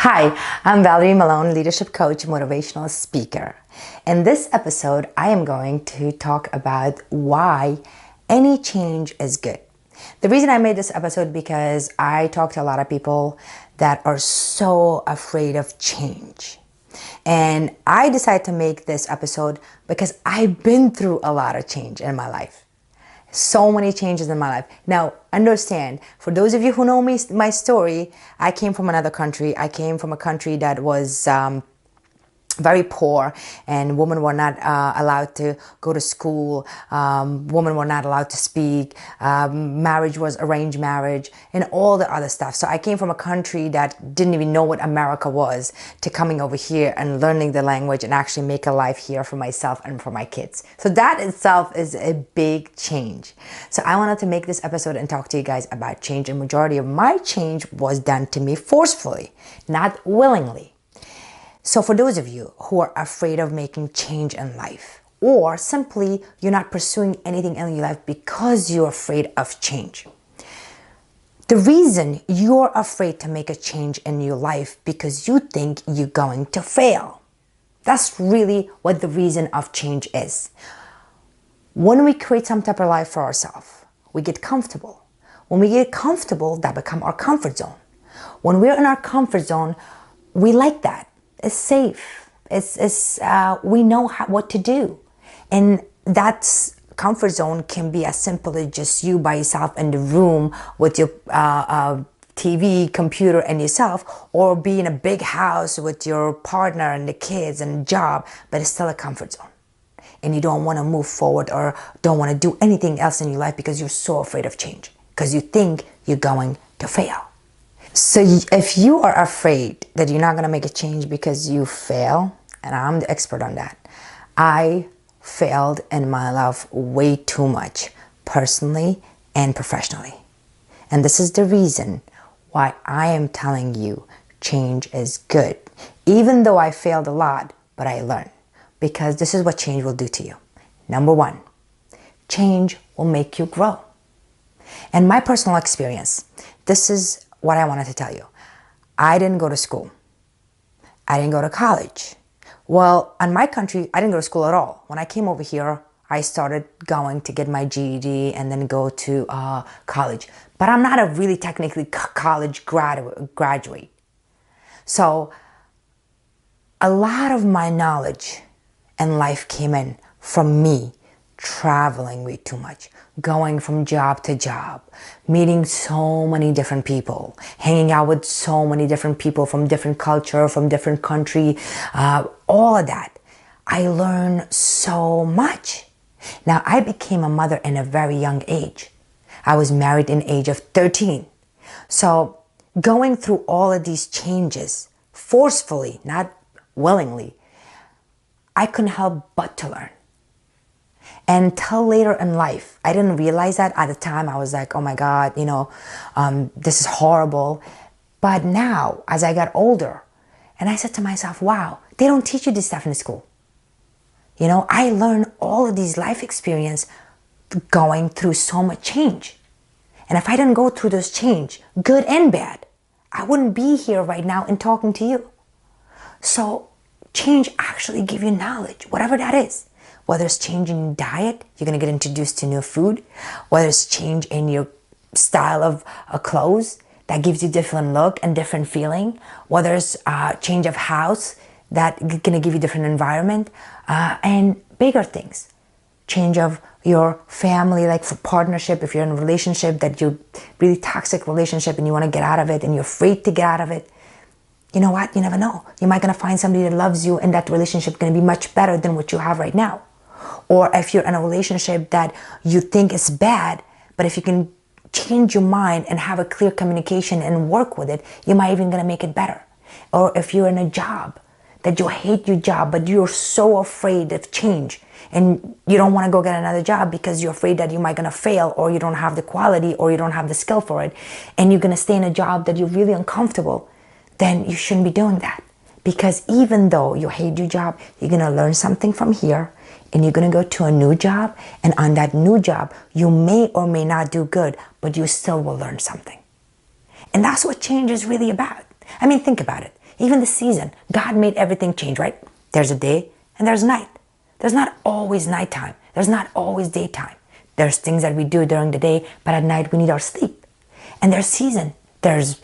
Hi, I'm Valery Molone, leadership coach, motivational speaker. In this episode, I am going to talk about why any change is good. The reason I made this episode because I talk to a lot of people that are so afraid of change. And I decided to make this episode because I've been through a lot of change in my life. So many changes in my life. Now, understand, for those of you who know me, my story, I came from another country. I came from a country that was very poor, and women were not allowed to go to school. Women were not allowed to speak. Marriage was arranged marriage and all the other stuff. So I came from a country that didn't even know what America was to coming over here and learning the language and actually make a life here for myself and for my kids. So that itself is a big change. So I wanted to make this episode and talk to you guys about change. And majority of my change was done to me forcefully, not willingly. So for those of you who are afraid of making change in life, or simply you're not pursuing anything in your life because you're afraid of change, the reason you're afraid to make a change in your life because you think you're going to fail. That's really what the reason of change is. When we create some type of life for ourselves, we get comfortable. When we get comfortable, that becomes our comfort zone. When we're in our comfort zone, we like that. It's safe. We know what to do. And that comfort zone can be as simple as just you by yourself in the room with your TV, computer, and yourself, or be in a big house with your partner and the kids and job, but it's still a comfort zone. And you don't want to move forward or don't want to do anything else in your life because you're so afraid of change, because you think you're going to fail. So if you are afraid that you're not going to make a change because you fail, and I'm the expert on that, I failed in my life way too much, personally and professionally. And this is the reason why I am telling you change is good. Even though I failed a lot, but I learned. Because this is what change will do to you. Number one, change will make you grow. And my personal experience, this is what I wanted to tell you. I didn't go to school. I didn't go to college. Well, in my country, I didn't go to school at all. When I came over here, I started going to get my GED and then go to college. But I'm not a really technically college graduate. So a lot of my knowledge and life came in from me traveling way too much, going from job to job, meeting so many different people, hanging out with so many different people from different culture, from different country, all of that. I learned so much. Now, I became a mother in a very young age. I was married in the age of 13. So going through all of these changes forcefully, not willingly, I couldn't help but to learn. Until later in life, I didn't realize that at the time. I was like, oh my God, this is horrible. But now, as I got older, and I said to myself, wow, they don't teach you this stuff in school. I learned all of these life experience going through so much change. And if I didn't go through those change, good and bad, I wouldn't be here right now and talking to you. So change actually gives you knowledge, whatever that is. Whether it's change in diet, you're going to get introduced to new food. Whether it's change in your style of clothes, that gives you different look and different feeling. Whether it's change of house, that's going to give you different environment. And bigger things. Change of your family, like for partnership, if you're in a relationship that you're really toxic relationship and you want to get out of it and you're afraid to get out of it. You know what? You never know. You might going to find somebody that loves you and that relationship going to be much better than what you have right now. Or if you're in a relationship that you think is bad, but if you can change your mind and have a clear communication and work with it, you might even going to make it better. Or if you're in a job that you hate your job, but you're so afraid of change and you don't want to go get another job because you're afraid that you might going to fail, or you don't have the quality, or you don't have the skill for it, and you're going to stay in a job that you're really uncomfortable, then you shouldn't be doing that. Because even though you hate your job, you're going to learn something from here, and you're going to go to a new job, and on that new job, you may or may not do good, but you still will learn something. And that's what change is really about. I mean, think about it. Even the season, God made everything change, right? There's a day and there's night. There's not always nighttime. There's not always daytime. There's things that we do during the day, but at night we need our sleep. And there's season. There's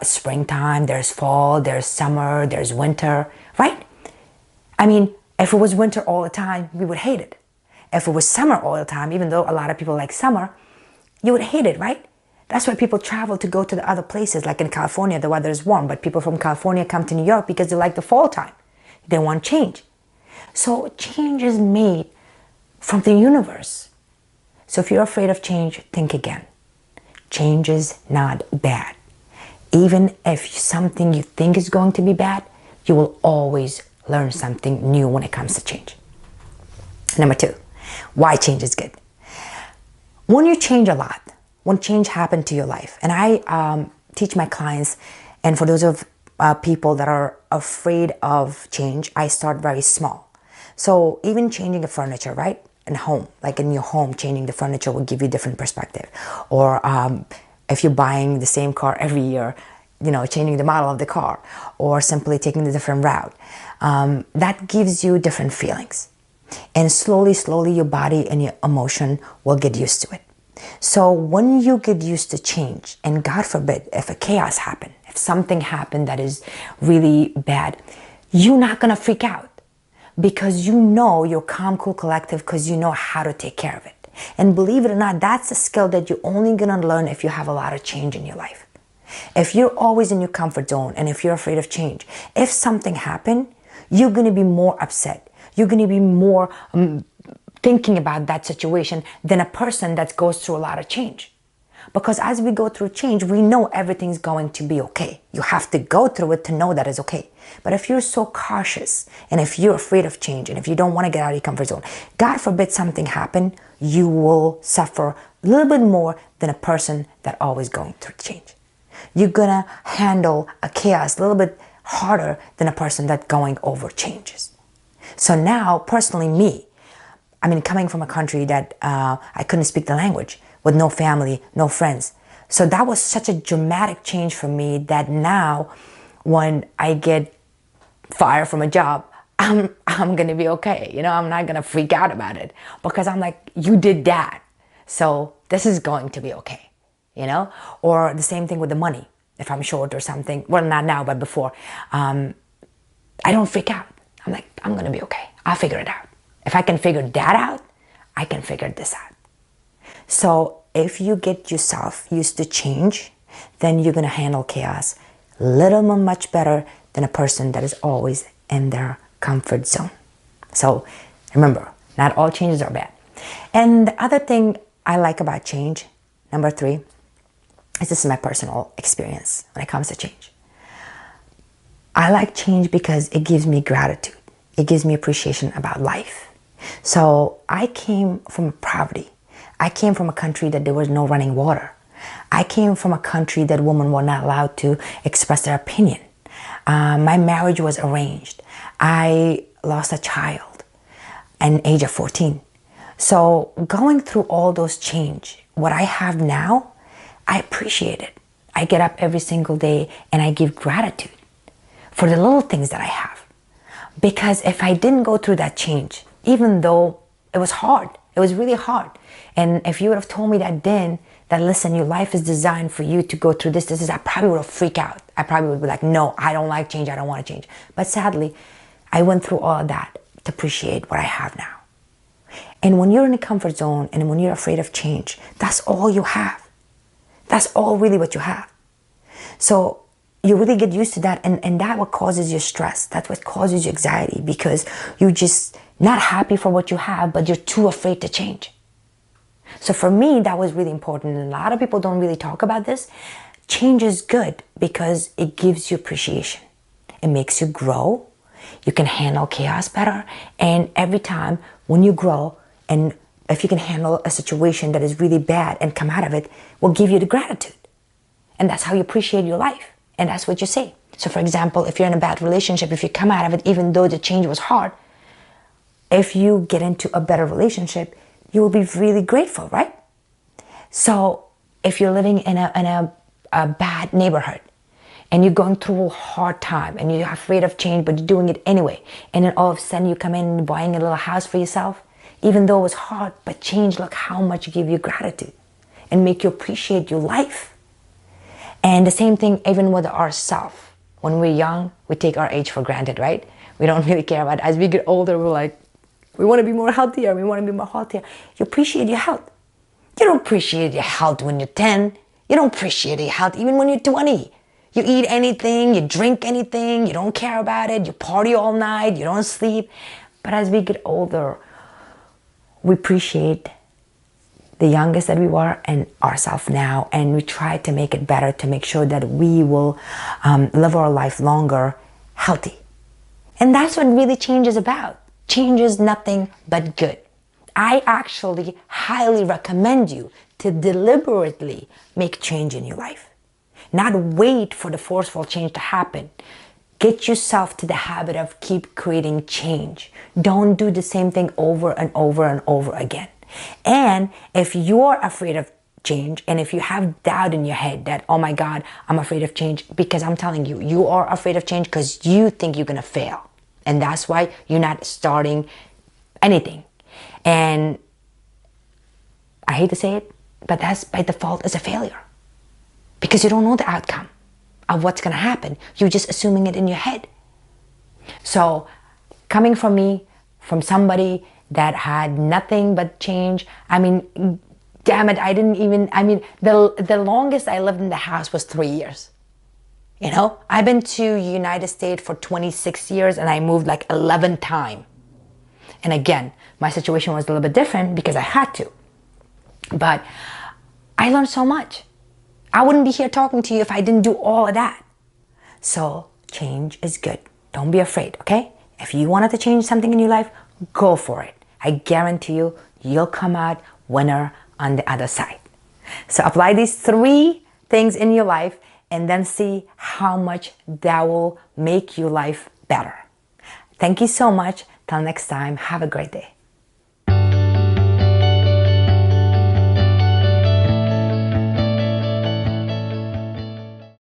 springtime, there's fall, there's summer, there's winter, right? I mean, if it was winter all the time, we would hate it. If it was summer all the time, even though a lot of people like summer, you would hate it, right? That's why people travel to go to the other places. Like in California, the weather is warm, but people from California come to New York because they like the fall time. They want change. So change is made from the universe. So if you're afraid of change, think again. Change is not bad. Even if something you think is going to be bad, you will always learn something new when it comes to change. Number 2, why change is good. When you change a lot, when change happened to your life, and I teach my clients, and for those of people that are afraid of change, I start very small. So even changing the furniture, right? In home, like in your home, changing the furniture will give you a different perspective. Or if you're buying the same car every year, changing the model of the car, or simply taking a different route, that gives you different feelings. And slowly, your body and your emotion will get used to it. So when you get used to change, and God forbid, if a chaos happened, if something happened that is really bad, you're not going to freak out. Because you're calm, cool, collective, because you know how to take care of it. And believe it or not, that's a skill that you're only going to learn if you have a lot of change in your life. If you're always in your comfort zone and if you're afraid of change, if something happened, you're going to be more upset. You're going to be more thinking about that situation than a person that goes through a lot of change. Because as we go through change, we know everything's going to be okay. You have to go through it to know that it's okay. But if you're so cautious, and if you're afraid of change, and if you don't want to get out of your comfort zone, God forbid something happen, you will suffer a little bit more than a person that always going through change. You're going to handle a chaos a little bit harder than a person that going over changes. So now, personally, me, coming from a country that I couldn't speak the language, with no family, no friends. So that was such a dramatic change for me that now when I get fired from a job, I'm going to be okay. I'm not going to freak out about it because I'm like, you did that. So this is going to be okay, Or the same thing with the money. If I'm short or something, well, not now, but before, I don't freak out. I'm like, I'm going to be okay. I'll figure it out. If I can figure that out, I can figure this out. So if you get yourself used to change, then you're going to handle chaos a little much better than a person that is always in their comfort zone. So remember, not all changes are bad. And the other thing I like about change, number 3, is this is my personal experience when it comes to change. I like change because it gives me gratitude. It gives me appreciation about life. So I came from poverty. I came from a country that there was no running water. I came from a country that women were not allowed to express their opinion. My marriage was arranged. I lost a child at the age of 14. So going through all those change, what I have now, I appreciate it. I get up every single day and I give gratitude for the little things that I have. Because if I didn't go through that change, even though it was hard, it was really hard. And if you would have told me that then, that listen, your life is designed for you to go through this, I probably would have freaked out. I probably would be like, no, I don't like change. I don't want to change. But sadly, I went through all of that to appreciate what I have now. And when you're in a comfort zone and when you're afraid of change, that's all you have. That's all really what you have. So you really get used to that, and that what causes you stress. That's what causes you anxiety, because you're just not happy for what you have, but you're too afraid to change. So for me, that was really important. And a lot of people don't really talk about this. Change is good because it gives you appreciation. It makes you grow. You can handle chaos better. And every time when you grow, and if you can handle a situation that is really bad and come out of it, will give you the gratitude. And that's how you appreciate your life. And that's what you say. So for example, if you're in a bad relationship, if you come out of it, even though the change was hard, if you get into a better relationship, you will be really grateful, right? So if you're living in a bad neighborhood and you're going through a hard time and you're afraid of change, but you're doing it anyway. And then all of a sudden you come in and buying a little house for yourself, even though it was hard, but change, look how much it give you gratitude and make you appreciate your life. And the same thing even with ourselves. When we're young, we take our age for granted, right? We don't really care about it. As we get older, we're like, we want to be more healthier. We want to be more healthier. You appreciate your health. You don't appreciate your health when you're 10. You don't appreciate your health even when you're 20. You eat anything, you drink anything, you don't care about it, you party all night, you don't sleep. But as we get older, we appreciate the youngest that we were and ourselves now, and we try to make it better to make sure that we will live our life longer healthy. And that's what really change is about. Change is nothing but good. I actually highly recommend you to deliberately make change in your life. Not wait for the forceful change to happen. Get yourself to the habit of keep creating change. Don't do the same thing over and over and over again. And if you're afraid of change, and if you have doubt in your head that, oh my God, I'm afraid of change, because I'm telling you, you are afraid of change because you think you're gonna fail. And that's why you're not starting anything. And I hate to say it, but that's by default is a failure. Because you don't know the outcome of what's gonna happen. You're just assuming it in your head. So coming from me, from somebody that had nothing but change, I mean, damn it, the longest I lived in the house was 3 years. You know, I've been to United States for 26 years and I moved like 11 times. And again, my situation was a little bit different because I had to. But I learned so much. I wouldn't be here talking to you if I didn't do all of that. So change is good. Don't be afraid, okay? If you wanted to change something in your life, go for it. I guarantee you, you'll come out winner on the other side. So apply these 3 things in your life and then see how much that will make your life better. Thank you so much. Till next time, have a great day.